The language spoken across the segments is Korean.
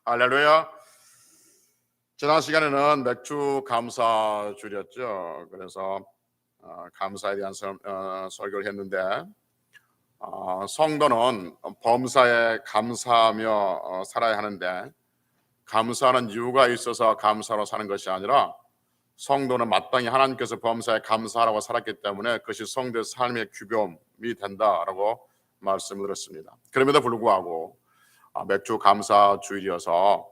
할렐루야. 지난 시간에는 맥주 감사 주일이었죠. 그래서 감사에 대한 설교를 했는데 성도는 범사에 감사하며 살아야 하는데 감사하는 이유가 있어서 감사로 사는 것이 아니라 성도는 마땅히 하나님께서 범사에 감사하라고 살았기 때문에 그것이 성도의 삶의 규범이 된다라고 말씀을 드렸습니다. 그럼에도 불구하고 맥주 감사 주일이어서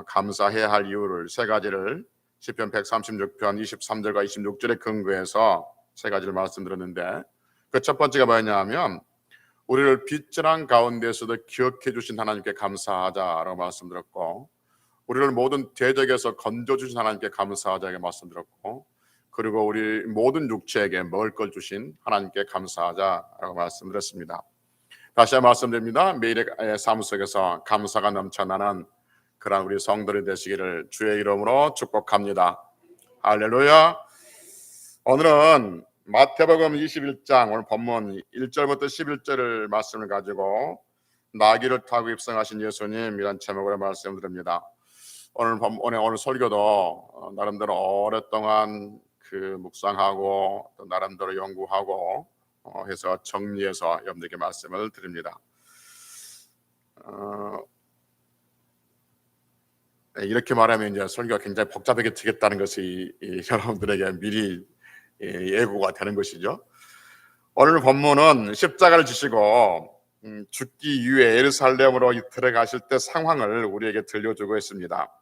감사해야 할 이유를 세 가지를 시편 136편 23절과 26절에 근거해서 세 가지를 말씀드렸는데 그 첫 번째가 뭐였냐면 우리를 빗질한 가운데서도 기억해 주신 하나님께 감사하자라고 말씀드렸고, 우리를 모든 대적에서 건져 주신 하나님께 감사하자고 말씀드렸고, 그리고 우리 모든 육체에게 먹을 걸 주신 하나님께 감사하자라고 말씀드렸습니다. 다시 한번 말씀드립니다. 매일의 삶 속에서 감사가 넘쳐나는 그런 우리 성도들 되시기를 주의 이름으로 축복합니다. 할렐루야. 오늘은 마태복음 21장 오늘 본문 1절부터 11절을 말씀을 가지고 나귀를 타고 입성하신 예수님이란 제목으로 말씀드립니다. 오늘 설교도 나름대로 오랫동안 묵상하고 또 나름대로 연구하고 해서 정리해서 여러분들께 말씀을 드립니다. 이렇게 말하면 이제 설교가 굉장히 복잡하게 되겠다는 것이 여러분들에게 미리 예고가 되는 것이죠. 오늘 본문은 십자가를 지시고 죽기 이후에 예루살렘으로 들어가실 때 상황을 우리에게 들려주고 있습니다.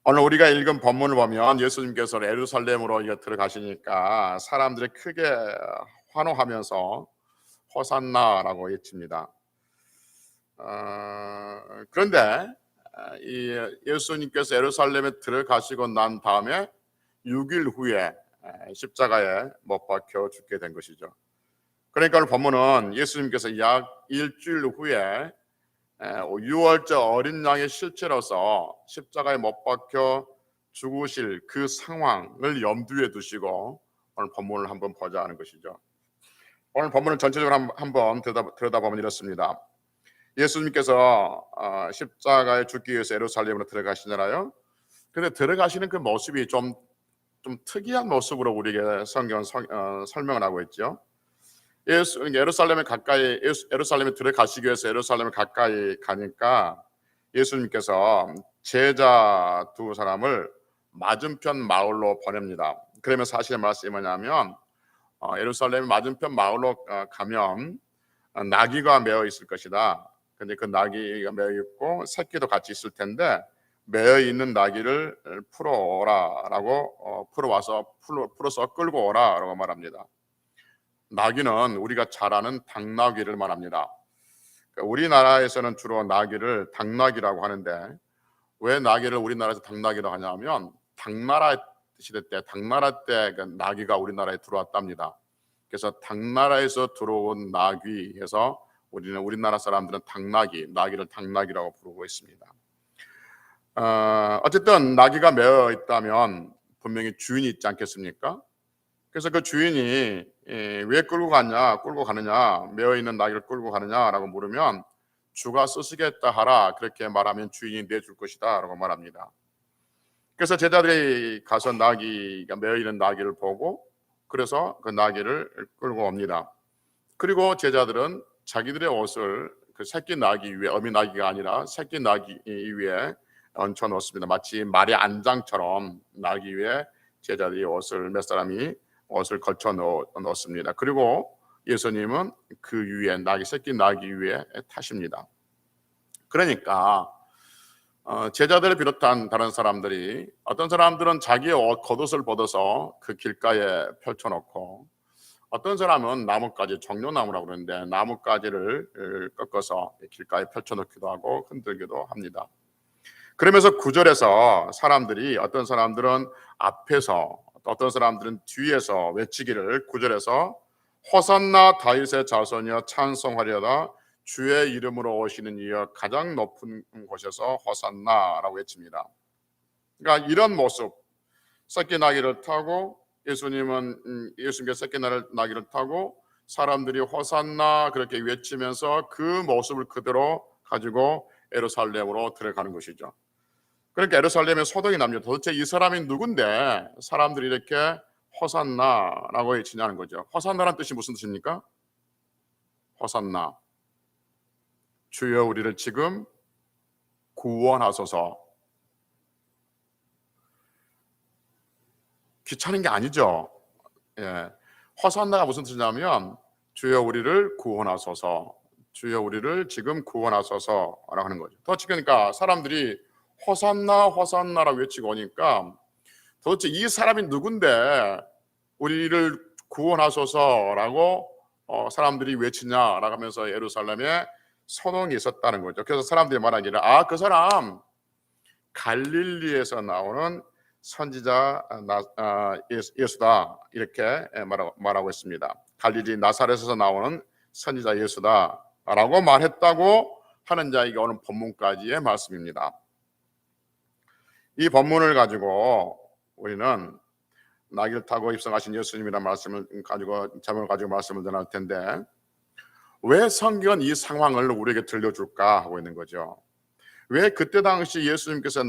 오늘 우리가 읽은 본문을 보면 예수님께서 예루살렘으로 들어가시니까 사람들이 크게 환호하면서 호산나라고 외칩니다. 그런데 이 예수님께서 예루살렘에 들어가시고 난 다음에 6일 후에 십자가에 못 박혀 죽게 된 것이죠. 그러니까 오늘 본문은 예수님께서 약 일주일 후에 6월절 어린 양의 실체로서 십자가에 못 박혀 죽으실 그 상황을 염두에 두시고 오늘 본문을 한번 보자 하는 것이죠. 오늘 본문을 전체적으로 한번 들여다보면 이렇습니다. 예수님께서 십자가에 죽기 위해서 예루살렘으로 들어가시잖아요. 그런데 들어가시는 그 모습이 좀 특이한 모습으로 우리에게 성경은 설명을 하고 있죠. 예루살렘에 들어가시기 위해서 예루살렘에 가까이 가니까 예수님께서 제자 두 사람을 맞은편 마을로 보냅니다. 그러면 사실의 말씀이 뭐냐면 예루살렘 맞은편 마을로 가면 나귀가 매어 있을 것이다. 근데 그 나귀가 매어 있고 새끼도 같이 있을 텐데 매어 있는 나귀를 풀어오라라고 풀어서 끌고 오라라고 말합니다. 나귀는 우리가 잘 아는 당나귀를 말합니다. 우리나라에서는 주로 나귀를 당나귀라고 하는데 왜 나귀를 우리나라에서 당나귀라고 하냐면 당나라 시대 때 그 나귀가 우리나라에 들어왔답니다. 그래서 당나라에서 들어온 나귀 해서 우리나라 사람들은 나귀를 당나귀라고 부르고 있습니다. 어쨌든 나귀가 매어 있다면 분명히 주인이 있지 않겠습니까? 그래서 그 주인이 왜 끌고 가느냐, 매어 있는 나귀를 끌고 가느냐라고 물으면 주가 쓰시겠다 하라, 그렇게 말하면 주인이 내줄 것이다 라고 말합니다. 그래서 제자들이 가서 나귀가 매어 있는 나귀를 보고 그래서 그 나귀를 끌고 옵니다. 그리고 제자들은 자기들의 옷을 그 새끼 나귀 위에, 어미 나귀가 아니라 새끼 나귀 위에 얹혀 놓습니다. 마치 말의 안장처럼 나귀 위에 제자들이 몇 사람이 옷을 걸쳐 놓습니다. 그리고 예수님은 그 위에 새끼 나귀 위에 타십니다. 그러니까 제자들을 비롯한 다른 사람들이, 어떤 사람들은 자기의 겉옷을 벗어서 그 길가에 펼쳐놓고, 어떤 사람은 나뭇가지, 종려나무라고 그러는데 나뭇가지를 꺾어서 길가에 펼쳐놓기도 하고 흔들기도 합니다. 그러면서 9절에서 사람들이, 어떤 사람들은 앞에서 어떤 사람들은 뒤에서 외치기를, 9절에서 호산나 다윗의 자손이여 찬송하려다 주의 이름으로 오시는 이여 가장 높은 곳에서 호산나라고 외칩니다. 그러니까 이런 모습, 새끼 나귀를 타고 예수님께서 새끼 나귀를 타고 사람들이 호산나 그렇게 외치면서 그 모습을 그대로 가지고 예루살렘으로 들어가는 것이죠. 그러니까 예루살렘에 소동이 납니다. 도대체 이 사람이 누군데 사람들이 이렇게 호산나라고 외치냐는 거죠. 호산나라는 뜻이 무슨 뜻입니까? 호산나, 주여 우리를 지금 구원하소서. 귀찮은 게 아니죠. 예. 호산나가 무슨 뜻이냐면 주여 우리를 구원하소서, 주여 우리를 지금 구원하소서라고 하는 거죠. 도대체 그러니까 사람들이 호산나 호산나라고 외치고 오니까 도대체 이 사람이 누군데 우리를 구원하소서라고 사람들이 외치냐라고 하면서 예루살렘에 소동이 있었다는 거죠. 그래서 사람들이 말하기를 그 사람 갈릴리에서 나오는 선지자 예수다 이렇게 말하고 있습니다. 갈릴리 나사렛에서 나오는 선지자 예수다라고 말했다고 하는 자에게 오는 본문까지의 말씀입니다. 이 본문을 가지고 우리는 나귀를 타고 입성하신 예수님이라는 말씀을 가지고 제목을 가지고 말씀을 전할 텐데 왜 성경은 이 상황을 우리에게 들려줄까 하고 있는 거죠. 왜 그때 당시 예수님께서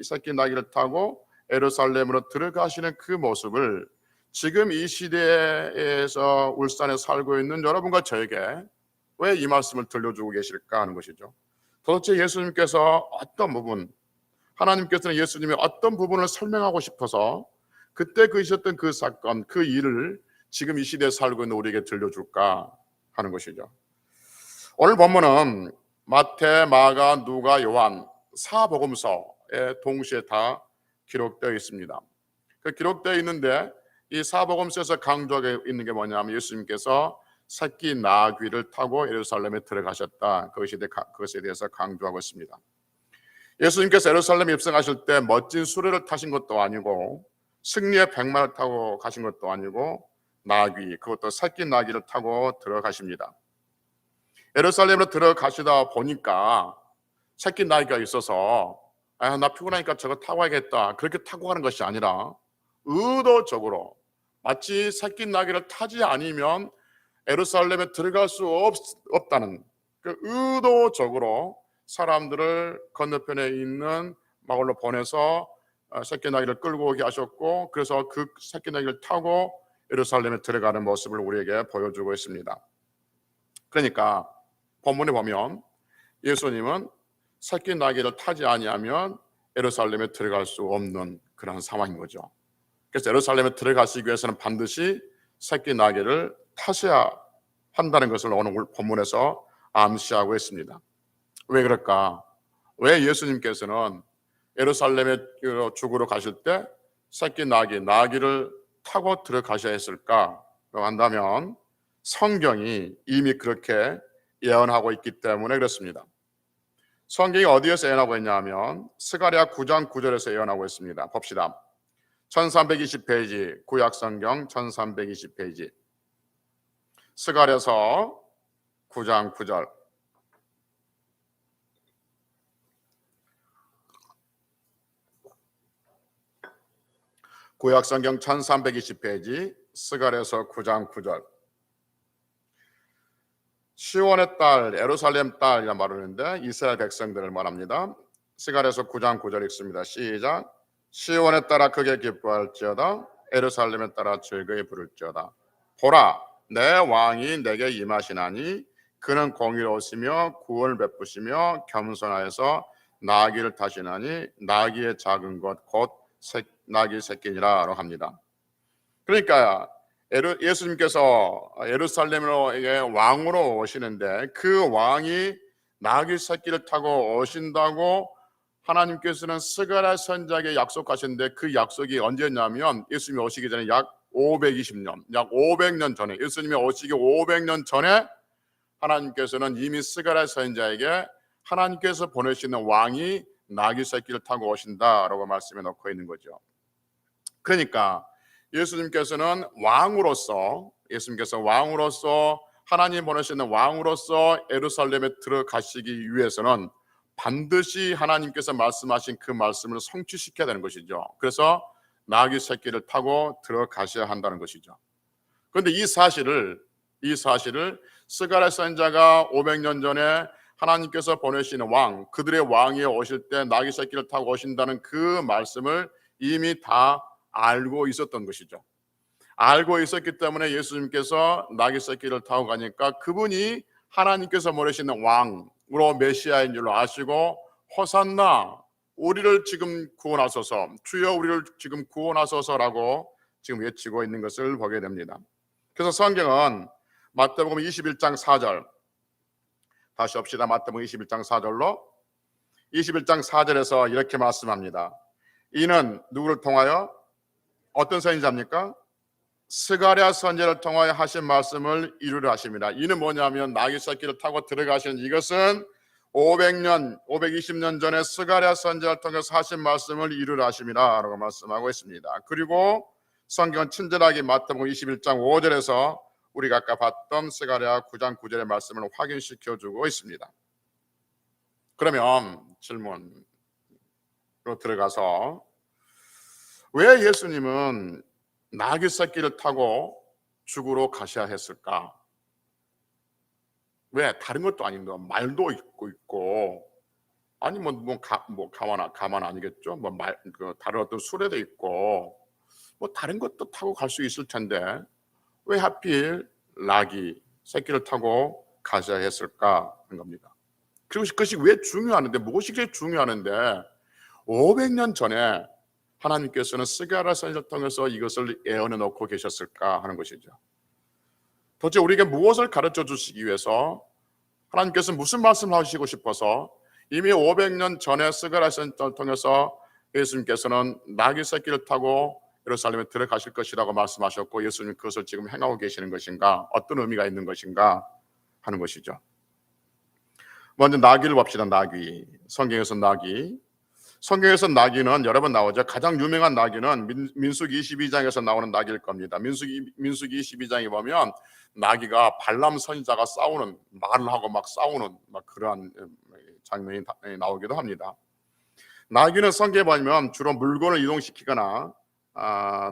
새끼 나귀를 타고 예루살렘으로 들어가시는 그 모습을 지금 이 시대에서 울산에 살고 있는 여러분과 저에게 왜 이 말씀을 들려주고 계실까 하는 것이죠. 도대체 예수님께서 어떤 부분, 하나님께서는 예수님의 어떤 부분을 설명하고 싶어서 그때 있었던 그 사건, 그 일을 지금 이 시대에 살고 있는 우리에게 들려줄까 하는 것이죠. 오늘 본문은 마태, 마가, 누가, 요한 사복음서에 동시에 다 기록되어 있습니다. 그 기록되어 있는데 이 사복음서에서 강조하고 있는 게 뭐냐면 예수님께서 새끼 나귀를 타고 예루살렘에 들어가셨다. 그것에 대해서 강조하고 있습니다. 예수님께서 예루살렘에 입성하실 때 멋진 수레를 타신 것도 아니고 승리의 백마를 타고 가신 것도 아니고 나귀, 그것도 새끼 나귀를 타고 들어가십니다. 예루살렘으로 들어가시다 보니까 새끼 나귀가 있어서 나 피곤하니까 저거 타고 가야겠다 그렇게 타고 가는 것이 아니라 의도적으로 마치 새끼 나귀를 타지 않으면 예루살렘에 들어갈 수 없다는 그 의도적으로 사람들을 건너편에 있는 마을로 보내서 새끼 나귀를 끌고 오게 하셨고 그래서 그 새끼 나귀를 타고 예루살렘에 들어가는 모습을 우리에게 보여주고 있습니다. 그러니까 본문에 보면 예수님은 새끼 나귀를 타지 아니하면 예루살렘에 들어갈 수 없는 그런 상황인 거죠. 그래서 예루살렘에 들어가시기 위해서는 반드시 새끼 나귀를 타셔야 한다는 것을 오늘 본문에서 암시하고 있습니다. 왜 그럴까? 왜 예수님께서는 예루살렘에 죽으러 가실 때 새끼 나귀를 타고 들어가셔야 했을까? 한다면 성경이 이미 그렇게 예언하고 있기 때문에 그렇습니다. 성경이 어디에서 예언하고 있냐면 스가랴 9장 9절에서 예언하고 있습니다. 봅시다. 1320페이지 구약성경 1320페이지 스가랴서 9장 9절 구약성경 1320페이지 스가랴서 9장 9절 시온의 딸, 예루살렘 딸이라는 말을 하는데 이스라엘 백성들을 말합니다. 스가랴서 9장 9절 읽습니다. 시작. 시온에 따라 크게 기뻐할지어다 예루살렘에 따라 즐거이 부를지어다. 보라 내 왕이 내게 임하시나니 그는 공의로우시며 구원을 베푸시며 겸손하여서 나귀를 타시나니 나귀의 작은 것 곧 나귀 새끼니라 합니다. 그러니까 예수님께서 예루살렘으로 왕으로 오시는데 그 왕이 나귀 새끼를 타고 오신다고 하나님께서는 스가랴 선지자에게 약속하셨는데 그 약속이 언제냐면 예수님이 오시기 전에 약 520년, 약 500년 전에 예수님이 오시기 500년 전에 하나님께서는 이미 스가랴 선지자에게 하나님께서 보내시는 왕이 나귀 새끼를 타고 오신다라고 말씀해 놓고 있는 거죠. 그러니까 예수님께서는 왕으로서 하나님 보내시는 왕으로서 예루살렘에 들어가시기 위해서는 반드시 하나님께서 말씀하신 그 말씀을 성취시켜야 되는 것이죠. 그래서 나귀 새끼를 타고 들어가셔야 한다는 것이죠. 그런데 이 사실을 스가랴 선지자가 500년 전에 하나님께서 보내시는 왕, 그들의 왕이 오실 때 나귀 새끼를 타고 오신다는 그 말씀을 이미 다 알고 있었던 것이죠. 알고 있었기 때문에 예수님께서 나귀 새끼를 타고 가니까 그분이 하나님께서 보내시는 왕으로 메시아인 줄로 아시고 호산나, 우리를 지금 구원하소서, 주여 우리를 지금 구원하소서라고 지금 외치고 있는 것을 보게 됩니다. 그래서 성경은 마태복음 21장 4절, 다시 봅시다. 마태복음 21장 4절로 21장 4절에서 이렇게 말씀합니다. 이는 누구를 통하여, 어떤 선지자입니까? 스가랴 선지자를 통하여 하신 말씀을 이루려 하십니다. 이는 뭐냐면 나귀 새끼를 타고 들어가신 이것은 500년, 520년 전에 스가랴 선지자를 통해서 하신 말씀을 이루려 하십니다 라고 말씀하고 있습니다. 그리고 성경은 친절하게 마태복음 21장 5절에서 우리가 아까 봤던 스가랴 9장 9절의 말씀을 확인시켜 주고 있습니다. 그러면 질문으로 들어가서, 왜 예수님은 나귀 새끼를 타고 죽으러 가셔야 했을까? 왜? 다른 것도 아닌데 말도 있고 아니 가만 아니겠죠? 다른 어떤 수레도 있고 다른 것도 타고 갈 수 있을 텐데 왜 하필 나귀 새끼를 타고 가셔야 했을까 하는 겁니다. 그리고 그것이 왜 중요하는데, 무엇이 그렇게 중요하는데 500년 전에 하나님께서는 스가랴 선지자를 통해서 이것을 예언해 놓고 계셨을까 하는 것이죠. 도대체 우리에게 무엇을 가르쳐 주시기 위해서, 하나님께서 무슨 말씀을 하시고 싶어서 이미 500년 전에 스가랴 선지자를 통해서 예수님께서는 나귀 새끼를 타고 예루살렘에 들어가실 것이라고 말씀하셨고 예수님 그것을 지금 행하고 계시는 것인가, 어떤 의미가 있는 것인가 하는 것이죠. 먼저 나귀를 봅시다. 나귀, 성경에서 나귀. 성경에서 나귀는 여러 번 나오죠. 가장 유명한 나귀는 민수기 22장에서 나오는 나귀일 겁니다. 민수기 22장에 보면 나귀가 발람 선지자가 싸우는, 말을 하고 막 싸우는 그러한 장면이 나오기도 합니다. 나귀는 성경에 보면 주로 물건을 이동시키거나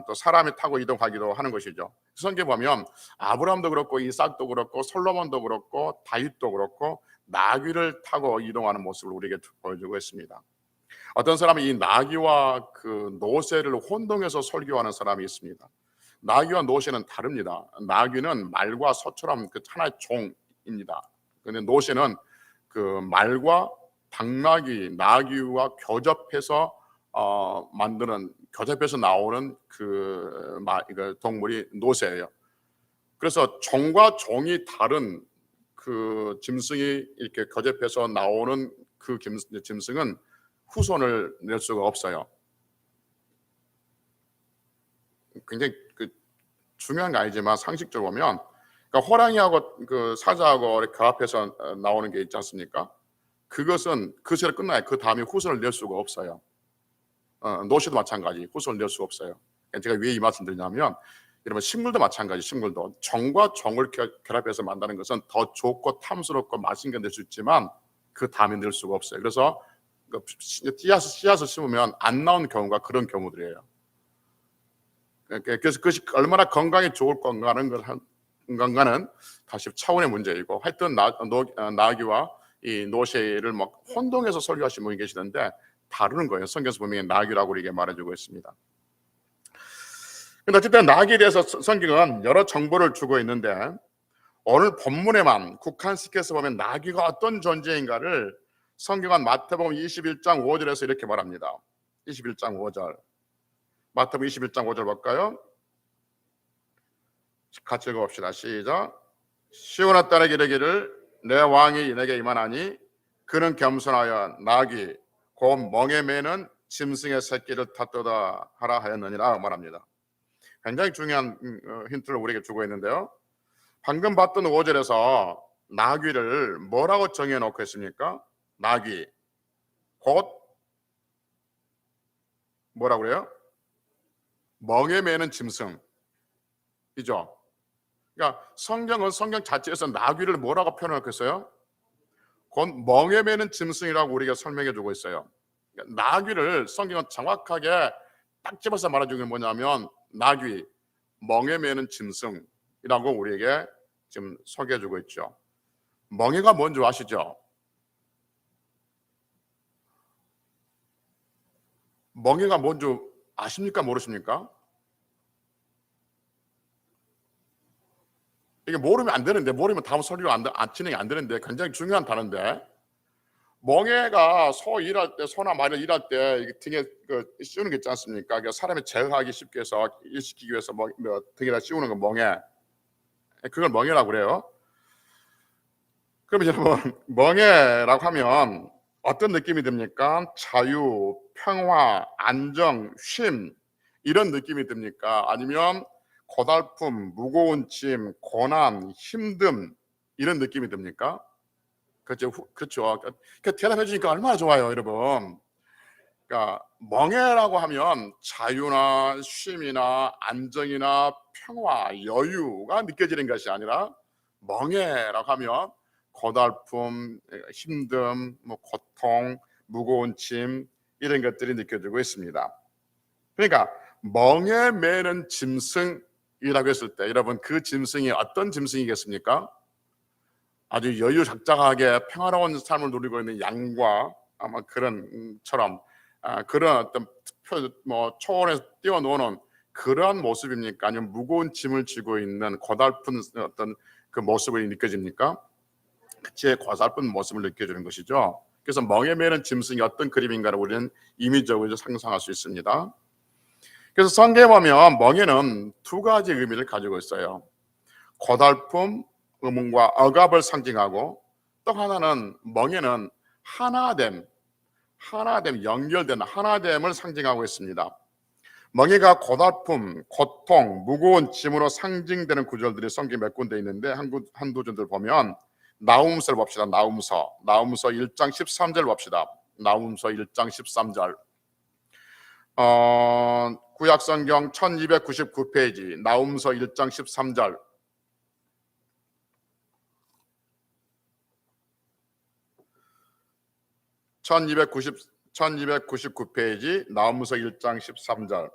또 사람이 타고 이동하기도 하는 것이죠. 성경에 보면 아브라함도 그렇고 이삭도 그렇고 솔로몬도 그렇고 다윗도 그렇고 나귀를 타고 이동하는 모습을 우리에게 보여주고 있습니다. 어떤 사람은 이 나귀와 그 노새를 혼동해서 설교하는 사람이 있습니다. 나귀와 노새는 다릅니다. 나귀는 말과 소처럼 그 하나의 종입니다. 그런데 노새는 그 말과 당나귀, 나귀와 교접해서 교접해서 나오는 그 동물이 노새예요. 그래서 종과 종이 다른 그 짐승이 이렇게 교접해서 나오는 그 짐승은 후손을 낼 수가 없어요. 굉장히 중요한 게 아니지만 상식적으로 보면, 그러니까 호랑이하고 그 사자하고 이렇게 결합해서 나오는 게 있지 않습니까? 그것은 그것으로 끝나요. 그 다음에 후손을 낼 수가 없어요. 노새도 마찬가지, 후손을 낼 수가 없어요. 제가 왜 이 말씀 드리냐면, 여러분 식물도 마찬가지, 식물도 종과 종을 결합해서 만드는 것은 더 좋고 탐스럽고 맛있는 게 될 수 있지만 그 다음에 낼 수가 없어요. 그래서 씨앗을 심으면 안 나온 경우가 그런 경우들이에요. 그래서 그것이 얼마나 건강에 좋을 건가는 다시 차원의 문제이고, 하여튼 나귀와 이 노새를 막 혼동해서 설교하신 분이 계시는데 다루는 거예요. 성경에서 분명히 나귀라고 우리에게 말해주고 있습니다. 근데 어쨌든 나귀에 대해서 성경은 여러 정보를 주고 있는데 오늘 본문에만 국한시켜서 보면 나귀가 어떤 존재인가를 성경은 마태복음 21장 5절에서 이렇게 말합니다. 21장 5절, 마태복음 21장 5절 볼까요? 같이 읽어봅시다. 시작. 시온의 딸에게 이르기를 내 왕이 내게 임하나니 그는 겸손하여 나귀 곧 멍에 매는 짐승의 새끼를 탔도다 하라 하였느니라 말합니다. 굉장히 중요한 힌트를 우리에게 주고 있는데요. 방금 봤던 5절에서 나귀를 뭐라고 정해놓고 있습니까? 나귀 곧 뭐라고 그래요? 멍에 매는 짐승이죠. 그러니까 성경은 성경 자체에서 나귀를 뭐라고 표현했겠어요? 곧 멍에 매는 짐승이라고 우리가 설명해 주고 있어요. 그러니까 나귀를 성경은 정확하게 딱 집어서 말해주는 게 뭐냐면 나귀, 멍에 매는 짐승이라고 우리에게 지금 소개해 주고 있죠. 멍에가 뭔지 아시죠? 멍해가 뭔지 아십니까? 모르십니까? 이게 모르면 안 되는데, 모르면 다음 설교가 진행이 안 되는데 굉장히 중요한 단어인데, 멍해가 소 일할 때, 소나 말을 일할 때 이게 등에 씌우는 게 있지 않습니까? 그러니까 사람이 제어하기 쉽게 해서 일시키기 위해서 등에다 씌우는 거 멍해. 그걸 멍해라고 그래요. 그럼 여러분, 멍해라고 하면 어떤 느낌이 듭니까? 자유, 평화, 안정, 쉼 이런 느낌이 듭니까? 아니면 고달픔, 무거운 짐, 고난, 힘듦 이런 느낌이 듭니까? 그렇죠. 그렇죠. 그러니까 대답해 주니까 얼마나 좋아요, 여러분. 그러니까 멍해라고 하면 자유나 쉼이나 안정이나 평화, 여유가 느껴지는 것이 아니라, 멍해라고 하면 고달픔, 힘듦, 고통, 무거운 짐 이런 것들이 느껴지고 있습니다. 그러니까 멍에 매는 짐승이라고 했을 때 여러분, 그 짐승이 어떤 짐승이겠습니까? 아주 여유작작하게 평화로운 삶을 누리고 있는 양과 아마 그런 처럼 그런 어떤 초원에서 뛰어노는 그러한 모습입니까? 아니면 무거운 짐을 지고 있는 고달픈 어떤 그 모습이 느껴집니까? 제 고달픈 모습을 느껴주는 것이죠. 그래서 멍에 매는 짐승이 어떤 그림인가를 우리는 임의적으로 상상할 수 있습니다. 그래서 성경에 보면 멍에는 두 가지 의미를 가지고 있어요. 고달픔, 의문과 억압을 상징하고, 또 하나는 멍에는 하나됨, 연결된 하나됨을 상징하고 있습니다. 멍에가 고달픔, 고통, 무거운 짐으로 상징되는 구절들이 성경에 몇 군데 있는데 한두 군데를 보면 나훔서를 봅시다. 나훔서 1장 13절 봅시다. 나훔서 1장 13절. 구약성경 1299페이지 나훔서 1장 13절. 1299페이지 나훔서 1장 13절.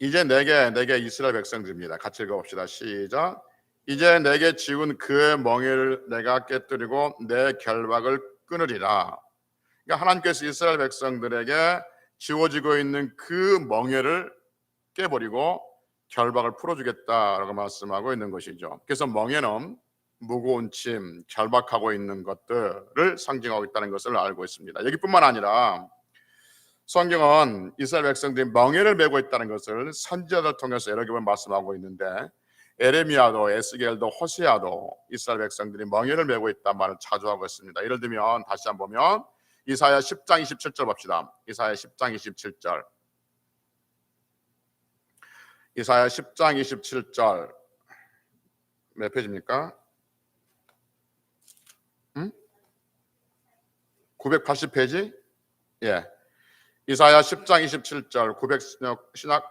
이제 내게 이스라엘 백성들입니다. 같이 읽어봅시다. 시작. 이제 내게 지운 그의 멍에를 내가 깨뜨리고 내 결박을 끊으리라. 그러니까 하나님께서 이스라엘 백성들에게 지워지고 있는 그 멍에를 깨버리고 결박을 풀어주겠다라고 말씀하고 있는 것이죠. 그래서 멍에는 무거운 짐, 결박하고 있는 것들을 상징하고 있다는 것을 알고 있습니다. 여기뿐만 아니라 성경은 이스라엘 백성들이 멍에를 메고 있다는 것을 선지자들 통해서 여러 번 말씀하고 있는데, 에레미야도, 에스겔도, 호세아도 이스라엘 백성들이 멍에를 메고 있다는 말을 자주 하고 있습니다. 예를 들면 다시 한번 보면 이사야 10장 27절 봅시다. 이사야 10장 27절. 이사야 10장 27절 몇 페이지입니까? 980페이지? 예. 이사야 10장 27절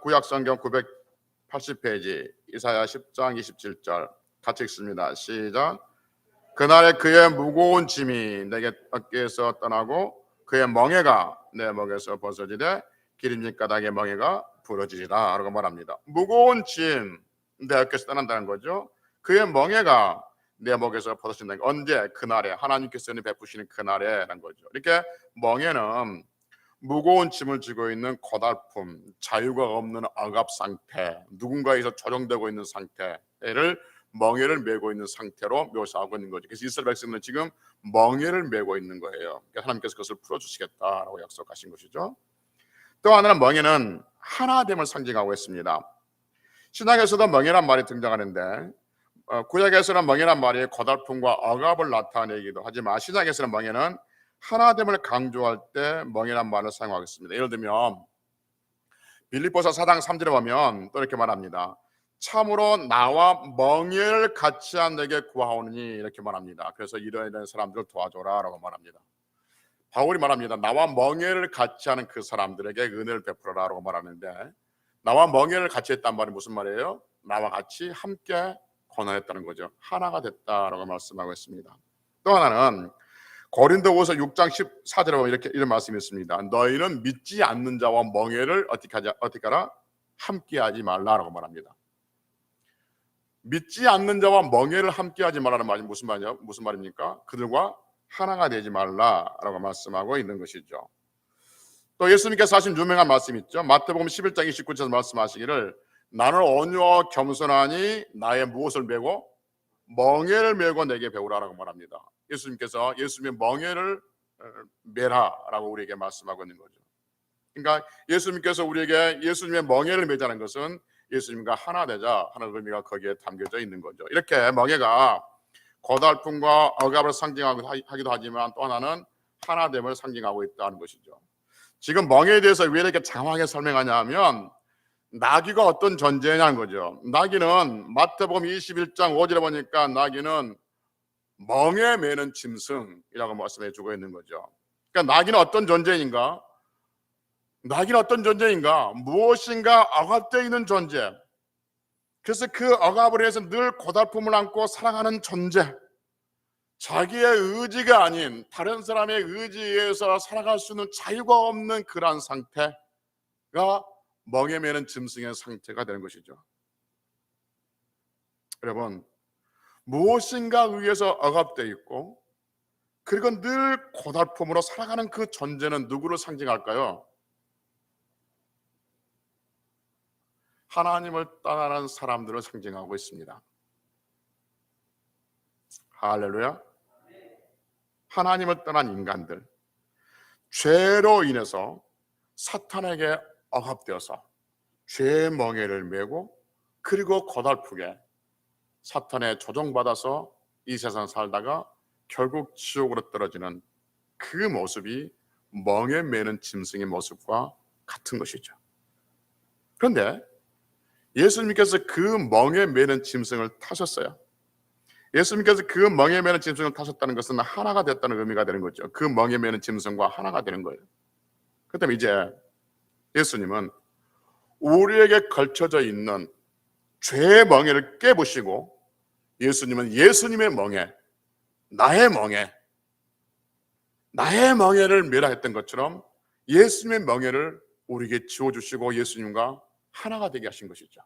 구약성경 980페이지 이사야 10장 27절 같이 읽습니다. 시작. 그날에 그의 무거운 짐이 내게 어깨에서 떠나고 그의 멍에가 내 목에서 벗어지되 기름진 가닥의 멍에가 부러지리라 라고 말합니다. 무거운 짐 내 어깨에서 떠난다는 거죠. 그의 멍에가 내 목에서 벗어진다는 게 언제? 그날에, 하나님께서 베푸시는 그날에라는 거죠. 이렇게 멍에는 무거운 짐을 지고 있는 고달픔, 자유가 없는 억압 상태, 누군가에서 조정되고 있는 상태를 멍에를 메고 있는 상태로 묘사하고 있는 거죠. 그래서 이스라엘 백성들은 지금 멍에를 메고 있는 거예요. 그러니까 하나님께서 그것을 풀어주시겠다라고 약속하신 것이죠. 또 하나는 멍에는 하나됨을 상징하고 있습니다. 신약에서도 멍에란 말이 등장하는데 구약에서는 멍에란 말이 고달픔과 억압을 나타내기도 하지만 신약에서는 멍에는 하나됨을 강조할 때 멍에란 말을 사용하겠습니다. 예를 들면 빌립보서 4장 3절에 보면 또 이렇게 말합니다. 참으로 나와 멍에를 같이 한 내게 구하오니 이렇게 말합니다. 그래서 이런 사람들을 도와줘라 라고 말합니다. 바울이 말합니다. 나와 멍에를 같이 하는 그 사람들에게 은혜를 베풀어라 라고 말하는데, 나와 멍에를 같이 했단 말이 무슨 말이에요? 나와 같이 함께 고난했다는 거죠. 하나가 됐다라고 말씀하고 있습니다. 또 하나는 고린도후서 6장 14절에 보면 이런 말씀이 있습니다. 너희는 믿지 않는 자와 멍에를 어떻게 하라? 함께하지 말라라고 말합니다. 믿지 않는 자와 멍에를 함께하지 말라는 말이 무슨 말입니까? 그들과 하나가 되지 말라라고 말씀하고 있는 것이죠. 또 예수님께서 하신 유명한 말씀이 있죠. 마태복음 11장 29절에서 말씀하시기를 나는 온유와 겸손하니 나의 무엇을 메고 멍에를 메고 내게 배우라라고 말합니다. 예수님께서 예수님의 멍에를 메라라고 우리에게 말씀하고 있는 거죠. 그러니까 예수님께서 우리에게 예수님의 멍에를 메자는 것은 예수님과 하나 되자 하는 의미가 거기에 담겨져 있는 거죠. 이렇게 멍에가 고달픔과 억압을 상징하기도 하지만 또 하나는 하나됨을 상징하고 있다는 것이죠. 지금 멍에에 대해서 왜 이렇게 장황하게 설명하냐 하면 나귀가 어떤 존재냐는 거죠. 나귀는 마태복음 21장 5절에 보니까 나귀는 멍에 매는 짐승이라고 말씀해 주고 있는 거죠. 그러니까 나귀는 어떤 존재인가? 나귀는 어떤 존재인가? 무엇인가 억압되어 있는 존재. 그래서 그 억압을 해서 늘 고달픔을 안고 살아가는 존재. 자기의 의지가 아닌 다른 사람의 의지에 의해서 살아갈 수 있는 자유가 없는 그러한 상태가 멍에 매는 짐승의 상태가 되는 것이죠. 여러분, 무엇인가 의해서 억압되어 있고 그리고 늘 고달픔으로 살아가는 그 존재는 누구를 상징할까요? 하나님을 떠나는 사람들을 상징하고 있습니다. 할렐루야. 하나님을 떠난 인간들, 죄로 인해서 사탄에게 억압되어서 죄의 멍에를 메고 그리고 고달프게 사탄에 조종받아서 이 세상 살다가 결국 지옥으로 떨어지는 그 모습이 멍에 매는 짐승의 모습과 같은 것이죠. 그런데 예수님께서 그 멍에 매는 짐승을 타셨어요. 예수님께서 그 멍에 매는 짐승을 타셨다는 것은 하나가 됐다는 의미가 되는 거죠. 그 멍에 매는 짐승과 하나가 되는 거예요. 그렇다면 이제 예수님은 우리에게 걸쳐져 있는 죄의 멍에를 깨부시고 예수님은 예수님의 멍에, 나의 멍에를 메라 했던 것처럼 예수님의 멍에를 우리에게 지워주시고 예수님과 하나가 되게 하신 것이죠.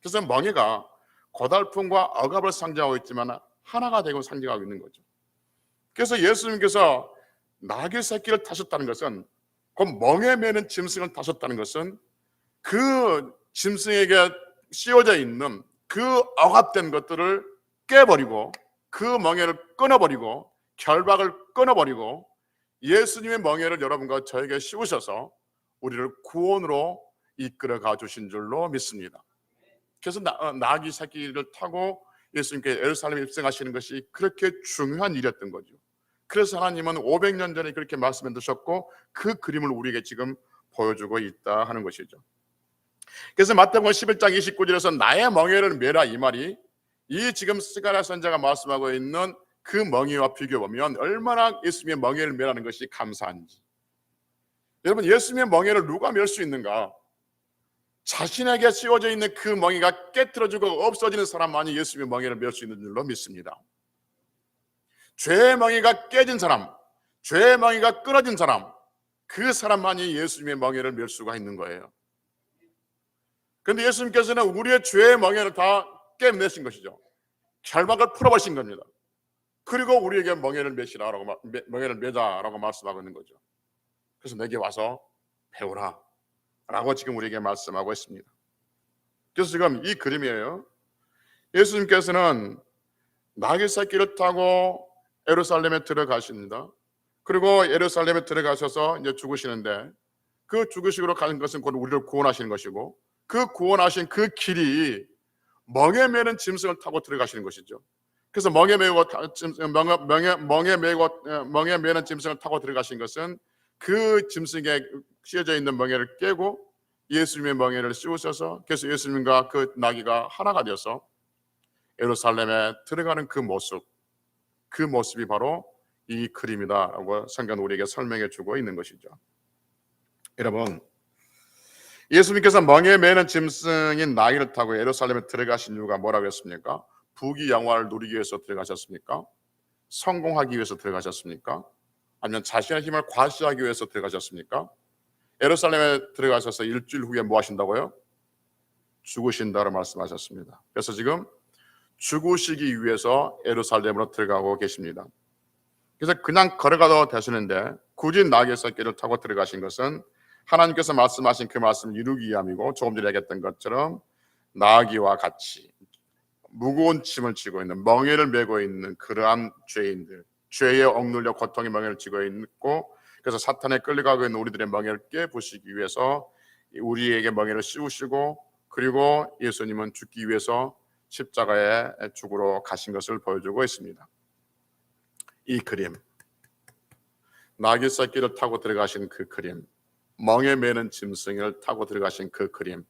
그래서 멍에가 고달픔과 억압을 상징하고 있지만 하나가 되고 상징하고 있는 거죠. 그래서 예수님께서 나귀 새끼를 타셨다는 것은 그 멍에 매는 짐승을 타셨다는 것은 그 짐승에게 씌워져 있는 그 억압된 것들을 깨버리고 그 멍에를 끊어버리고 결박을 끊어버리고 예수님의 멍에를 여러분과 저에게 씌우셔서 우리를 구원으로 이끌어가 주신 줄로 믿습니다. 그래서 나귀 새끼를 타고 예수님께 예루살렘에 입성하시는 것이 그렇게 중요한 일이었던 거죠. 그래서 하나님은 500년 전에 그렇게 말씀해 두셨고 그 그림을 우리에게 지금 보여주고 있다 하는 것이죠. 그래서 마태복음 11장 29절에서 나의 멍에를 메라 이 말이 이 지금 스가랴 선지자가 말씀하고 있는 그 멍에와 비교해 보면 얼마나 예수님의 멍에를 메라는 것이 감사한지. 여러분, 예수님의 멍에를 누가 멜 수 있는가? 자신에게 씌워져 있는 그 멍에가 깨트려지고 없어지는 사람만이 예수님의 멍에를 멜 수 있는 줄로 믿습니다. 죄의 멍에가 깨진 사람, 죄의 멍에가 끊어진 사람, 그 사람만이 예수님의 멍에를 멜 수가 있는 거예요. 그런데 예수님께서는 우리의 죄의 멍에를 다 깨내신 것이죠. 결박을 풀어버리신 겁니다. 그리고 우리에게 멍에를 매자라고 말씀하고 있는 거죠. 그래서 내게 와서 배우라 라고 지금 우리에게 말씀하고 있습니다. 그래서 지금 이 그림이에요. 예수님께서는 나귀 새끼를 타고 예루살렘에 들어가십니다. 그리고 예루살렘에 들어가셔서 이제 죽으시는데 그 죽으시기로 가는 것은 곧 우리를 구원하시는 것이고 그 구원하신 그 길이 멍에 매는 짐승을 타고 들어가시는 것이죠. 그래서 멍에 매는 짐승을 타고 들어가신 것은 그 짐승에 씌어져 있는 멍에를 깨고 예수님의 멍에를 씌우셔서 그래서 예수님과 그 나귀가 하나가 되어서 예루살렘에 들어가는 그 모습이 바로 이 그림이다라고 성경은 우리에게 설명해 주고 있는 것이죠. 여러분, 예수님께서 멍에 매는 짐승인 나귀를 타고 예루살렘에 들어가신 이유가 뭐라고 했습니까? 부귀 영화를 누리기 위해서 들어가셨습니까? 성공하기 위해서 들어가셨습니까? 아니면 자신의 힘을 과시하기 위해서 들어가셨습니까? 예루살렘에 들어가셔서 일주일 후에 뭐 하신다고요? 죽으신다고 말씀하셨습니다. 그래서 지금 죽으시기 위해서 예루살렘으로 들어가고 계십니다. 그래서 그냥 걸어가도 되시는데 굳이 나귀 새끼를 타고 들어가신 것은 하나님께서 말씀하신 그 말씀을 이루기 위함이고, 조금 전에 얘기했던 것처럼 나귀와 같이 무거운 짐을 지고 있는, 멍에를 메고 있는 그러한 죄인들, 죄에 억눌려 고통의 멍에를 지고 있고, 그래서 사탄에 끌려가고 있는 우리들의 멍에를 깨부시기 위해서 우리에게 멍에를 씌우시고, 그리고 예수님은 죽기 위해서 십자가에 죽으러 가신 것을 보여주고 있습니다. 이 그림, 나귀 새끼를 타고 들어가신 그 그림, 멍에 매는 짐승을 타고 들어가신 그 그림,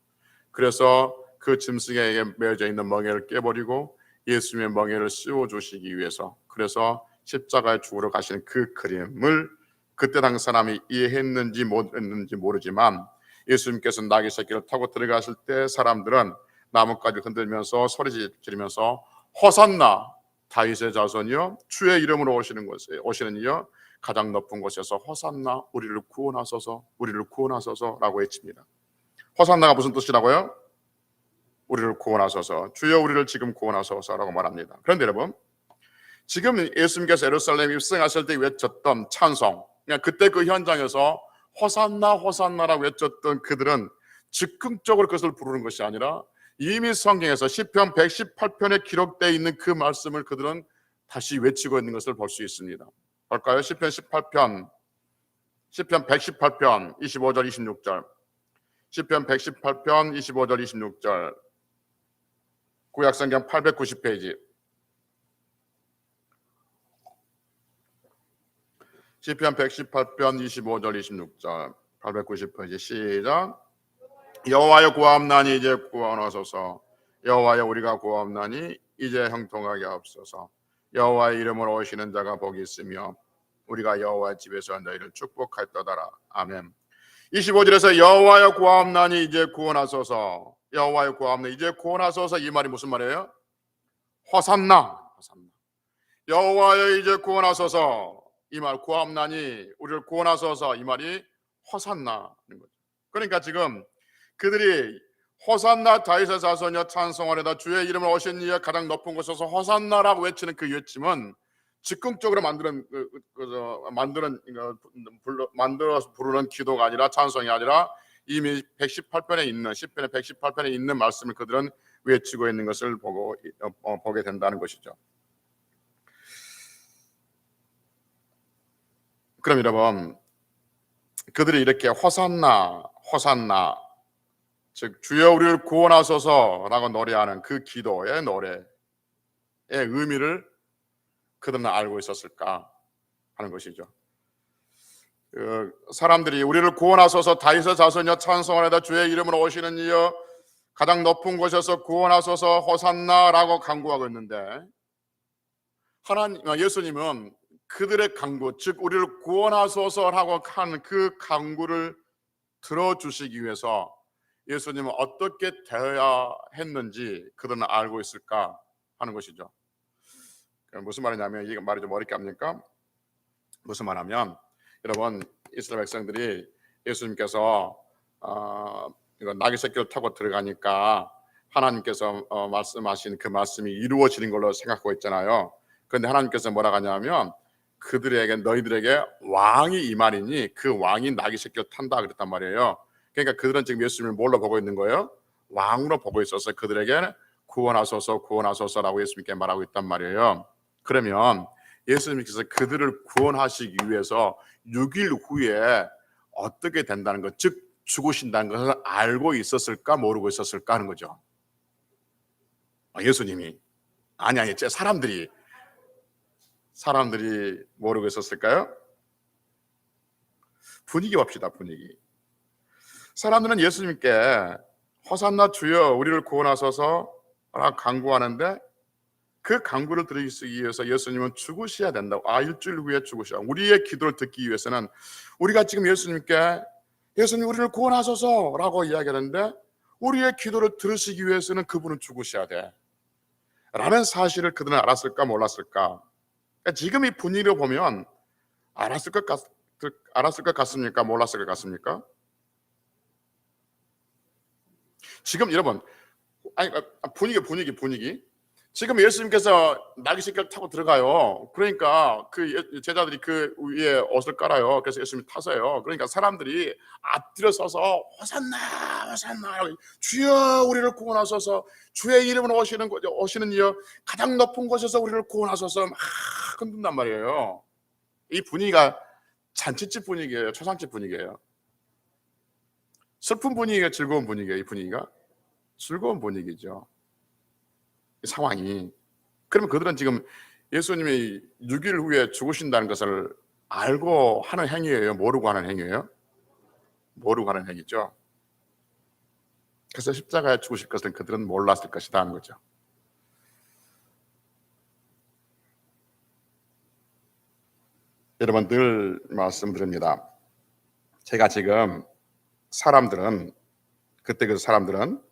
그래서 그 짐승에게 매어져 있는 멍에를 깨버리고 예수님의 멍에를 씌워주시기 위해서, 그래서 십자가에 죽으러 가시는 그 그림을 그때 당시 사람이 이해했는지 못했는지 모르지만, 예수님께서 나귀 새끼를 타고 들어가실 때 사람들은 나뭇가지를 흔들면서 소리 지르면서 호산나 다윗의 자손이여 주의 이름으로 오시는 이여 가장 높은 곳에서 호산나 우리를 구원하소서, 우리를 구원하소서라고 외칩니다. 호산나가 무슨 뜻이라고요? 우리를 구원하소서, 주여 우리를 지금 구원하소서라고 말합니다. 그런데 여러분, 지금 예수님께서 예루살렘에 입성하실 때 외쳤던 찬송, 그때 그 현장에서 호산나 호산나라고 외쳤던 그들은 즉흥적으로 그것을 부르는 것이 아니라 이미 성경에서 시편 118편에 기록되어 있는 그 말씀을 그들은 다시 외치고 있는 것을 볼 수 있습니다. 볼까요? 시편 118편 25절 26절, 시편 118편 25절 26절, 구약성경 890페이지, 시편 118편 25절 26절, 890페이지 시작. 여호와여 구하옵나니 이제 구원하소서, 여호와여 우리가 구하옵나니 이제 형통하게 하옵소서. 여호와의 이름으로 오시는 자가 복이 있으며 우리가 여호와의 집에서 너희를 축복하였도다라. 아멘. 25절에서 여호와여 구하옵나니 이제 구원하소서, 여호와여 구하옵나니 이제 구원하소서, 이 말이 무슨 말이에요? 호산나. 여호와여 이제 구원하소서, 이 말, 구하옵나니 우리를 구원하소서, 이 말이 호산나인 거죠. 그러니까 지금 그들이 호산나 다윗의 자손이여 찬송하려다 주의 이름을 오신 이여 가장 높은 곳에서 호산나라고 외치는 그 외침은 즉흥적으로 만들어서 부르는 기도가 아니라, 찬송이 아니라 이미 118편에 있는, 시편의 118편에 있는 말씀을 그들은 외치고 있는 것을 보게 된다는 것이죠. 그럼 여러분, 그들이 이렇게 호산나 호산나, 즉 주여 우리를 구원하소서라고 노래하는 그 기도의 노래의 의미를 그들은 알고 있었을까 하는 것이죠. 사람들이 우리를 구원하소서 다윗의 자손이여 찬송하려다 주의 이름으로 오시는 이여 가장 높은 곳에서 구원하소서 호산나라고 간구하고 있는데, 예수님은 그들의 간구, 즉 우리를 구원하소서라고 하는 그 간구를 들어주시기 위해서 예수님은 어떻게 되어야 했는지 그들은 알고 있을까 하는 것이죠. 무슨 말이냐면, 이 말이 좀 어렵게 합니까? 무슨 말하면, 여러분, 이스라엘 백성들이 예수님께서 나귀 새끼를 타고 들어가니까 하나님께서 말씀하신 그 말씀이 이루어지는 걸로 생각하고 있잖아요. 그런데 하나님께서 뭐라고 하냐면, 그들에게, 너희들에게 왕이 임하리니 그 왕이 나귀 새끼를 탄다 그랬단 말이에요. 그러니까 그들은 지금 예수님을 뭘로 보고 있는 거예요? 왕으로 보고 있어서 그들에게 구원하소서 구원하소서라고 예수님께 말하고 있단 말이에요. 그러면 예수님께서 그들을 구원하시기 위해서 6일 후에 어떻게 된다는 것, 즉 죽으신다는 것을 알고 있었을까 모르고 있었을까 하는 거죠. 예수님이 아니 사람들이 모르고 있었을까요? 분위기 봅시다. 분위기. 사람들은 예수님께 호산나 주여 우리를 구원하소서 라고 간구하는데, 그 간구를 들으시기 위해서 예수님은 죽으셔야 된다고, 일주일 후에 죽으셔야, 우리의 기도를 듣기 위해서는, 우리가 지금 예수님께 예수님 우리를 구원하소서 라고 이야기하는데, 우리의 기도를 들으시기 위해서는 그분은 죽으셔야 돼 라는 사실을 그들은 알았을까 몰랐을까? 그러니까 지금 이 분위기를 보면 알았을 것 같습니까? 몰랐을 것 같습니까? 지금 여러분, 분위기. 지금 예수님께서 나귀새끼를 타고 들어가요. 그러니까 제자들이 그 위에 옷을 깔아요. 그래서 예수님이 타세요. 그러니까 사람들이 앞뒤로 서서 호산나 호산나, 주여 우리를 구원하소서, 주의 이름으로 오시는 이여 가장 높은 곳에서 우리를 구원하소서 막 흔든단 말이에요. 이 분위기가 잔치집 분위기예요. 초상집 분위기예요. 슬픈 분위기가 즐거운 분위기예요. 이 분위기가 즐거운 분위기죠. 이 상황이. 그러면 그들은 지금 예수님이 6일 후에 죽으신다는 것을 알고 하는 행위예요? 모르고 하는 행위예요? 모르고 하는 행위죠. 그래서 십자가에 죽으실 것을 그들은 몰랐을 것이다 하는 거죠. 여러분, 늘 말씀드립니다. 제가 지금 그때 그 사람들은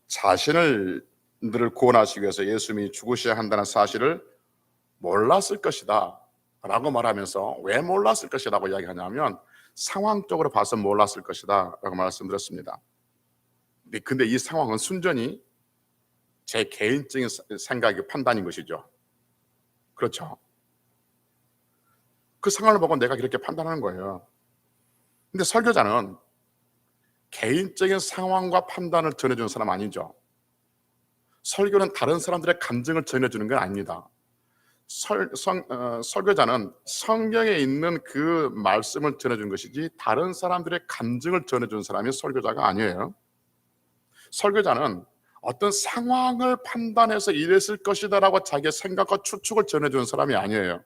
자신을 구원하시기 위해서 예수님이 죽으셔야 한다는 사실을 몰랐을 것이다 라고 말하면서, 왜 몰랐을 것이라고 이야기하냐면 상황적으로 봐서 몰랐을 것이다 라고 말씀드렸습니다. 근데 이 상황은 순전히 제 개인적인 생각이 판단인 것이죠. 그렇죠. 그 상황을 보고 내가 그렇게 판단하는 거예요. 근데 설교자는 개인적인 상황과 판단을 전해주는 사람 아니죠. 설교는 다른 사람들의 감정을 전해주는 건 아닙니다. 설교자는 성경에 있는 그 말씀을 전해주는 것이지 다른 사람들의 감정을 전해주는 사람이 설교자가 아니에요. 설교자는 어떤 상황을 판단해서 이랬을 것이다 라고 자기의 생각과 추측을 전해주는 사람이 아니에요.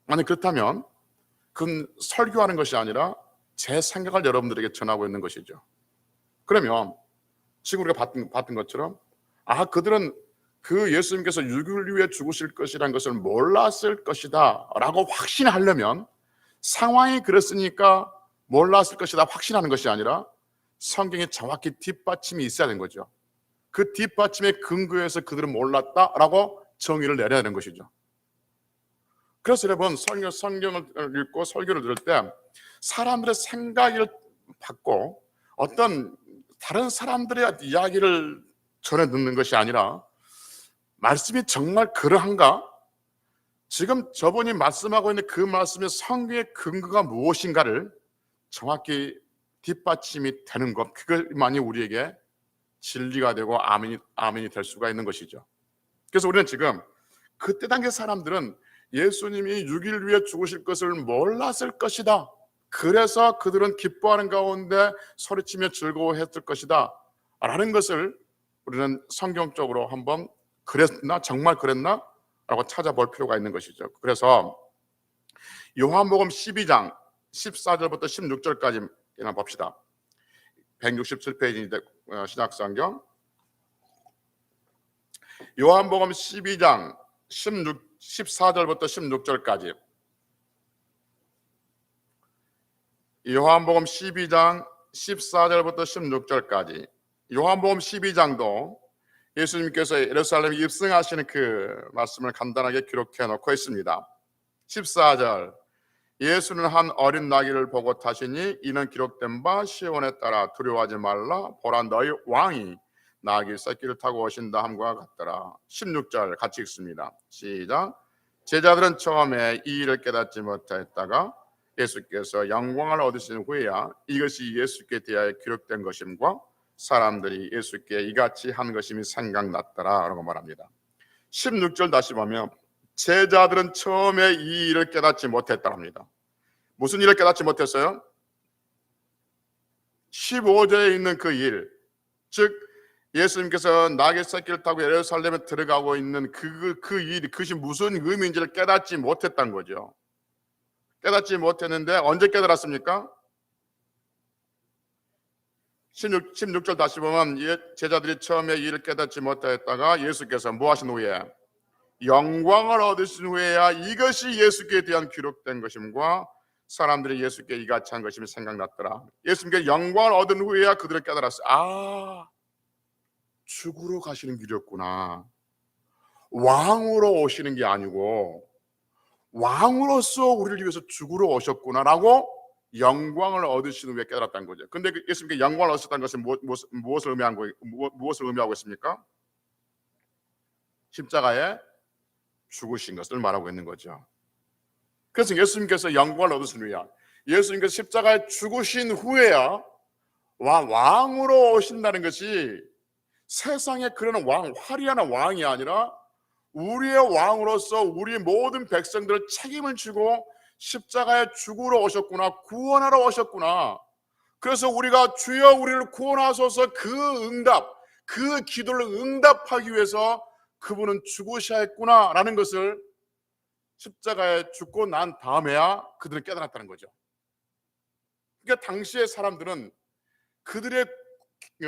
아니, 그렇다면 그건 설교하는 것이 아니라 제 생각을 여러분들에게 전하고 있는 것이죠. 그러면 지금 우리가 봤던 것처럼 그들은 그 예수님께서 6일 후에 죽으실 것이라는 것을 몰랐을 것이다 라고 확신하려면, 상황이 그랬으니까 몰랐을 것이다 확신하는 것이 아니라 성경에 정확히 뒷받침이 있어야 되는 거죠. 그 뒷받침의 근거에서 그들은 몰랐다라고 정의를 내려야 되는 것이죠. 그래서 여러분, 성경을 읽고 설교를 들을 때 사람들의 생각을 받고 어떤 다른 사람들의 이야기를 전해 듣는 것이 아니라, 말씀이 정말 그러한가? 지금 저분이 말씀하고 있는 그 말씀의 성경의 근거가 무엇인가를 정확히 뒷받침이 되는 것, 그것만이 우리에게 진리가 되고 아멘이 될 수가 있는 것이죠. 그래서 우리는 지금 그때 당시 사람들은 예수님이 6일 후에 죽으실 것을 몰랐을 것이다, 그래서 그들은 기뻐하는 가운데 소리치며 즐거워했을 것이다 라는 것을 우리는 성경적으로 한번 정말 그랬나? 라고 찾아볼 필요가 있는 것이죠. 그래서 요한복음 12장 14절부터 16절까지 봅시다. 167페이지인데 신약성경 요한복음 12장 14절부터 16절까지. 요한복음 12장 14절부터 16절까지. 요한복음 12장도 예수님께서 예루살렘에 입성하시는 그 말씀을 간단하게 기록해 놓고 있습니다. 14절, 예수는 한 어린 나귀를 보고 타시니 이는 기록된 바 시온에 따라 두려워하지 말라, 보라 너희 왕이 나귀 새끼를 타고 오신다 함과 같더라. 16절 같이 읽습니다. 시작. 제자들은 처음에 이 일을 깨닫지 못하였다가 예수께서 영광을 얻으신 후에야 이것이 예수께 대하여 기록된 것임과 사람들이 예수께 이같이 한 것임이 생각났더라 라고 말합니다. 16절 다시 보면 제자들은 처음에 이 일을 깨닫지 못했다 합니다. 무슨 일을 깨닫지 못했어요? 15절에 있는 그 일, 즉 예수님께서 나귀 새끼를 타고 예루살렘에 들어가고 있는 그 일이, 그것이 무슨 의미인지를 깨닫지 못했다는 거죠. 깨닫지 못했는데 언제 깨달았습니까? 16절 다시 보면 제자들이 처음에 이 일을 깨닫지 못하였다가 예수께서 뭐 하신 후에 영광을 얻으신 후에야 이것이 예수께 대한 기록된 것임과 사람들이 예수께 이같이 한 것임이 생각났더라. 예수님께 영광을 얻은 후에야 그들을 깨달았어요. 죽으러 가시는 길이었구나. 왕으로 오시는 게 아니고 왕으로서 우리를 위해서 죽으러 오셨구나라고 영광을 얻으신 후에 깨달았다는 거죠. 근데 예수님께 영광을 얻으셨다는 것은 무엇을 의미한 거예요? 무엇을 의미하고 있습니까? 십자가에 죽으신 것을 말하고 있는 거죠. 그래서 예수님께서 영광을 얻으신 후에야, 예수님께서 십자가에 죽으신 후에야 왕으로 오신다는 것이 세상에 그런 화려한 왕이 아니라 우리의 왕으로서 우리 모든 백성들을 책임을 지고 십자가에 죽으러 오셨구나, 구원하러 오셨구나. 그래서 우리가 주여 우리를 구원하소서 그 기도를 응답하기 위해서 그분은 죽으셔야 했구나라는 것을 십자가에 죽고 난 다음에야 그들은 깨달았다는 거죠. 그러니까 당시의 사람들은 그들의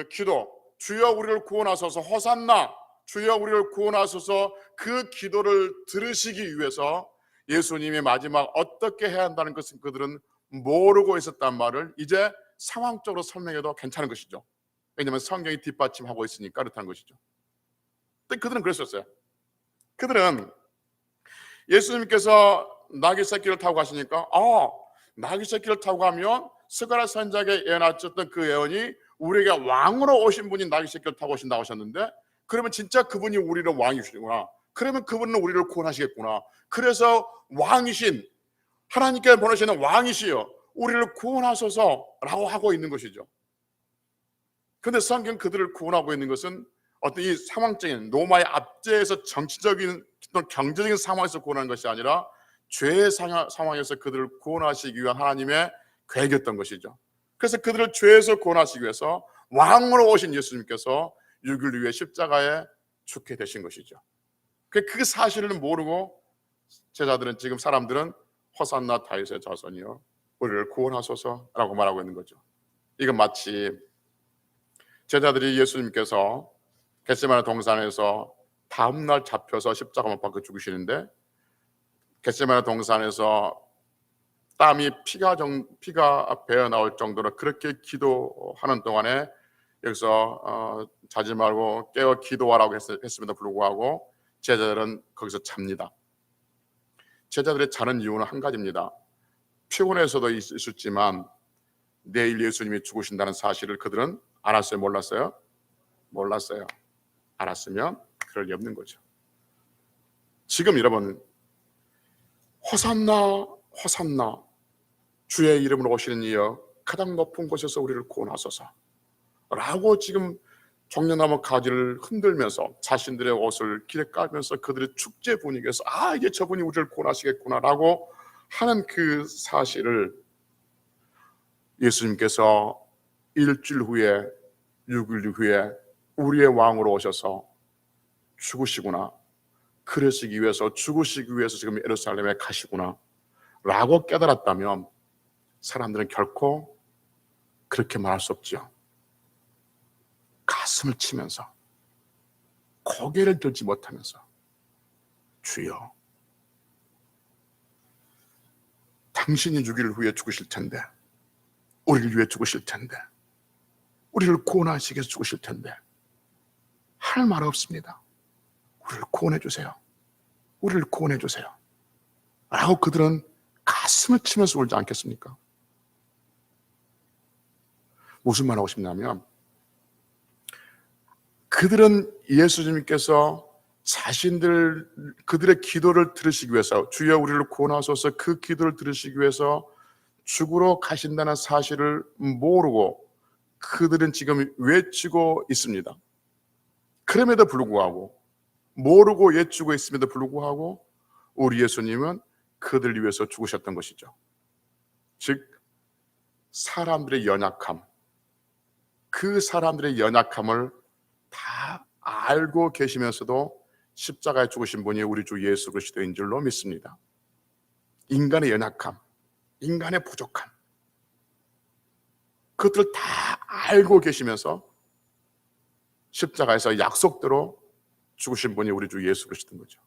기도, 주여 우리를 구원하소서, 호산나, 주여 우리를 구원하소서, 그 기도를 들으시기 위해서 예수님이 마지막 어떻게 해야 한다는 것은 그들은 모르고 있었단 말을 이제 상황적으로 설명해도 괜찮은 것이죠. 왜냐하면 성경이 뒷받침하고 있으니까 그렇다는 것이죠. 근데 그들은 그랬었어요. 그들은 예수님께서 나귀 새끼를 타고 가시니까 나귀 새끼를 타고 가면 스가랴 선지자에게 예언하셨던 그 예언이 우리에게 왕으로 오신 분이 나귀 새끼를 타고 오신다고 하셨는데, 그러면 진짜 그분이 우리를 왕이시구나, 그러면 그분은 우리를 구원하시겠구나, 그래서 왕이신 하나님께 보내시는 왕이시여 우리를 구원하소서라고 하고 있는 것이죠. 그런데 성경 그들을 구원하고 있는 것은 어떤 이 상황적인 로마의 압제에서 정치적인 또는 경제적인 상황에서 구원하는 것이 아니라 죄의 상황에서 그들을 구원하시기 위한 하나님의 계획이었던 것이죠. 그래서 그들을 죄에서 구원하시기 위해서 왕으로 오신 예수님께서 6일 후에 십자가에 죽게 되신 것이죠. 그 사실을 모르고 제자들은, 지금 사람들은 호산나 다윗의 자손이여 우리를 구원하소서라고 말하고 있는 거죠. 이건 마치 제자들이 예수님께서 겟세마네 동산에서 다음날 잡혀서 십자가 못 박혀 죽으시는데, 겟세마네 동산에서 땀이 피가 배어 나올 정도로 그렇게 기도하는 동안에 여기서 자지 말고 깨어 기도하라고 했음에도 불구하고 제자들은 거기서 잡니다. 제자들의 자는 이유는 한 가지입니다. 피곤해서도 있었지만 내일 예수님이 죽으신다는 사실을 그들은 알았어요, 몰랐어요? 몰랐어요. 알았으면 그럴 리 없는 거죠. 지금 여러분, 호산나 호산나 주의 이름으로 오시는 이여 가장 높은 곳에서 우리를 구원하소서 라고 지금 종려나무 가지를 흔들면서 자신들의 옷을 길에 깔면서 그들의 축제 분위기에서 이게 저분이 우리를 구원하시겠구나 라고 하는 그 사실을 예수님께서 일주일 후에 6일 후에 우리의 왕으로 오셔서 죽으시구나, 그러시기 위해서 죽으시기 위해서 지금 예루살렘에 가시구나 라고 깨달았다면 사람들은 결코 그렇게 말할 수 없죠. 가슴을 치면서 고개를 들지 못하면서 주여 당신이 6일 후에 죽으실 텐데, 우리를 위해 죽으실 텐데, 우리를 구원하시기 위해서 죽으실 텐데 할 말 없습니다. 우리를 구원해 주세요. 우리를 구원해 주세요 라고 그들은 가슴을 치면서 울지 않겠습니까? 무슨 말 하고 싶냐면, 그들은 예수님께서 그들의 기도를 들으시기 위해서, 주여 우리를 구원하소서, 그 기도를 들으시기 위해서 죽으러 가신다는 사실을 모르고 그들은 지금 외치고 있습니다. 그럼에도 불구하고, 모르고 외치고 있음에도 불구하고 우리 예수님은 그들을 위해서 죽으셨던 것이죠. 즉 사람들의 연약함, 그 사람들의 연약함을 다 알고 계시면서도 십자가에 죽으신 분이 우리 주 예수 그리스도인 줄로 믿습니다. 인간의 연약함, 인간의 부족함, 그것들을 다 알고 계시면서 십자가에서 약속대로 죽으신 분이 우리 주 예수 그리스도인 거죠.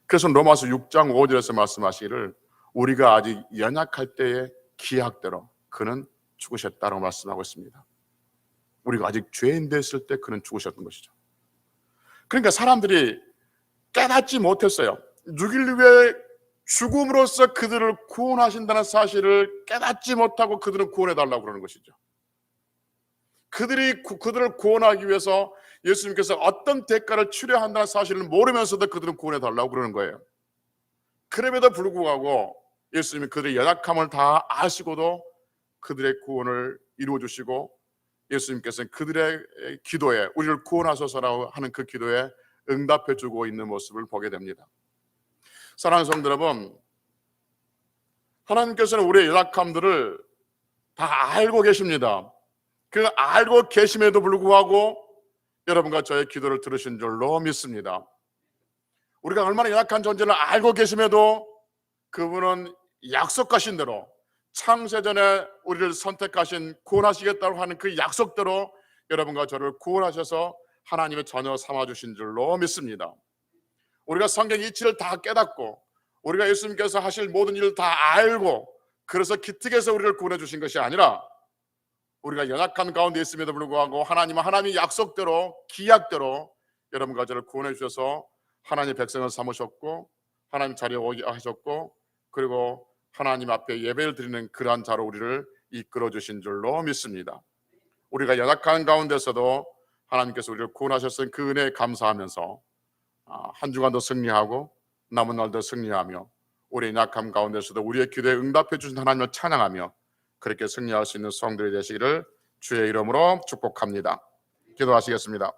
그래서 로마서 6장 5절에서 말씀하시기를 우리가 아직 연약할 때의 기약대로 그는 죽으셨다고 말씀하고 있습니다. 우리가 아직 죄인 됐을 때 그는 죽으셨던 것이죠. 그러니까 사람들이 깨닫지 못했어요. 6일 후에 죽음으로써 그들을 구원하신다는 사실을 깨닫지 못하고 그들은 구원해 달라고 그러는 것이죠. 그들을 구원하기 위해서 예수님께서 어떤 대가를 치러야 한다는 사실을 모르면서도 그들은 구원해 달라고 그러는 거예요. 그럼에도 불구하고 예수님이 그들의 연약함을 다 아시고도 그들의 구원을 이루어 주시고, 예수님께서는 그들의 기도에, 우리를 구원하소서라고 하는 그 기도에 응답해 주고 있는 모습을 보게 됩니다. 사랑하는 성도 여러분, 하나님께서는 우리의 연약함들을 다 알고 계십니다. 그 알고 계심에도 불구하고 여러분과 저의 기도를 들으신 줄로 믿습니다. 우리가 얼마나 연약한 존재를 알고 계심에도 그분은 약속하신 대로, 창세전에 우리를 선택하신 구원하시겠다고 하는 그 약속대로 여러분과 저를 구원하셔서 하나님의 자녀 삼아주신 줄로 믿습니다. 우리가 성경 이치를 다 깨닫고 우리가 예수님께서 하실 모든 일을 다 알고 그래서 기특해서 우리를 구원해 주신 것이 아니라, 우리가 연약한 가운데 있음에도 불구하고 하나님의 약속대로, 기약대로 여러분과 저를 구원해 주셔서 하나님의 백성을 삼으셨고 하나님 자리에 오게 하셨고, 그리고 하나님 앞에 예배를 드리는 그러한 자로 우리를 이끌어 주신 줄로 믿습니다. 우리가 연약한 가운데서도 하나님께서 우리를 구원하셨은 그 은혜에 감사하면서 한 주간도 승리하고 남은 날도 승리하며 우리의 약함 가운데서도 우리의 기도에 응답해 주신 하나님을 찬양하며 그렇게 승리할 수 있는 성도들이 되시기를 주의 이름으로 축복합니다. 기도하시겠습니다.